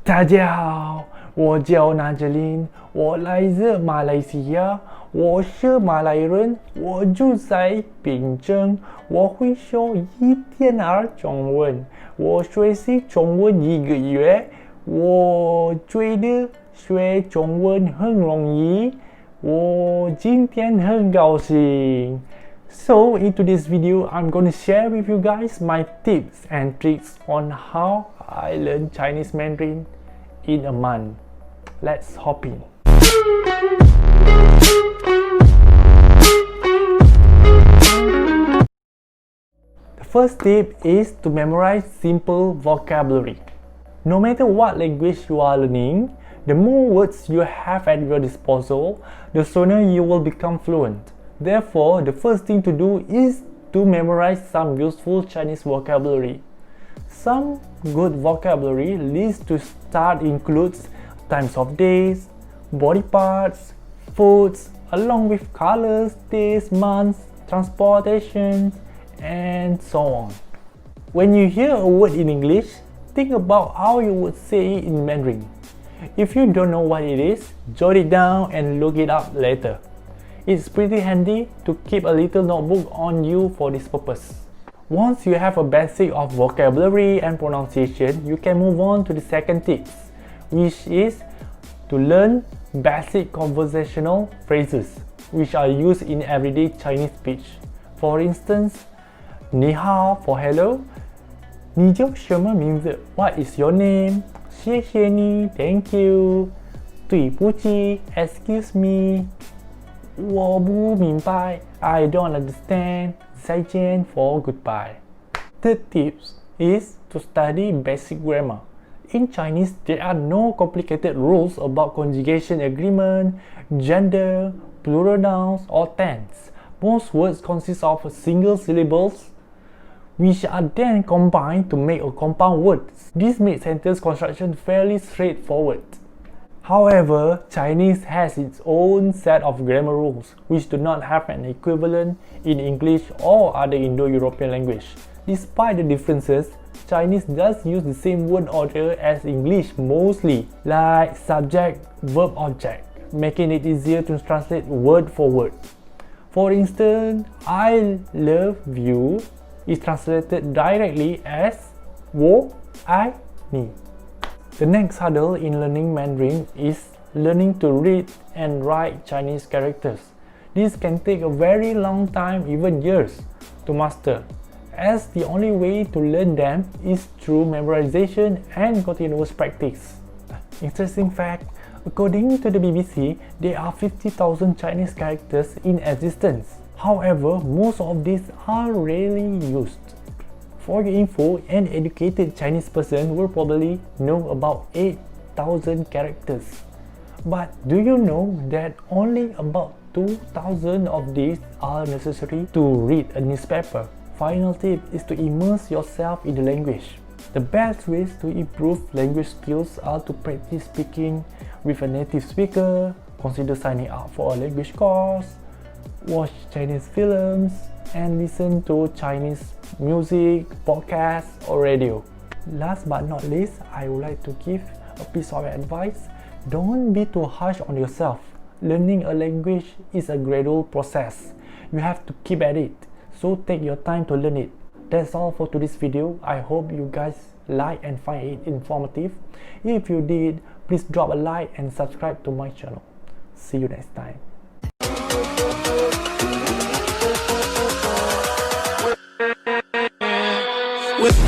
大家好，我叫纳杰林，我来自马来西亚，我是马来人，我住在槟城，我会说1.2中文，我学习中文1个月，我觉得学中文很容易，我今天很高兴。So in today's video, I'm going to share with you guys my tips and tricks on how I learn Chinese Mandarin in a month. Let's hop in. The first tip is to memorize simple vocabulary. No matter what language you are learning, the more words you have at your disposal, the sooner you will become fluent. Therefore, the first thing to do is to memorize some useful Chinese vocabulary. Some good vocabulary list to start includes times of days, body parts, foods, along with colors, days, months, transportation, and so on. When you hear a word in English, think about how you would say it in Mandarin. If you don't know what it is, jot it down and look it up later. It's pretty handy to keep a little notebook on you for this purpose. Once you have a basic of vocabulary and pronunciation, you can move on to the second tip, which is to learn basic conversational phrases, which are used in everyday Chinese speech. For instance, 你好 for hello, 你叫什么名字 what is your name, 谢谢你 thank you, 对不起 excuse me, 我不明白 I don't understand, 再见 for goodbye. Third tips is to study basic grammar. In Chinese, there are no complicated rules about conjugation agreement, gender, plural nouns, or tense. Most words consist of single syllables, which are then combined to make a compound word. This makes sentence construction fairly straightforward. However, Chinese has its own set of grammar rules, which do not have an equivalent in English or other Indo-European language. Despite the differences, Chinese does use the same word order as English mostly, like subject, verb, object, making it easier to translate word for word. For instance, I love you is translated directly as 我爱你. The next hurdle in learning Mandarin is learning to read and write Chinese characters. This can take a very long time, even years, to master, as the only way to learn them is through memorization and continuous practice. Interesting fact, according to the BBC, there are 50,000 Chinese characters in existence. However, most of these are rarely used. For your info, an educated Chinese person will probably know about 8,000 characters. But do you know that only about 2,000 of these are necessary to read a newspaper? Final tip is to immerse yourself in the language. The best ways to improve language skills are to practice speaking with a native speaker, consider signing up for a language course, watch Chinese films, and listen to Chinese music, podcasts, or radio. Last but not least, I would like to give a piece of advice. Don't be too harsh on yourself. Learning a language is a gradual process. You have to keep at it, so take your time to learn it. That's all for today's video. I hope you guys like and find it informative. If you did, please drop a like and subscribe to my channel. See you next time. With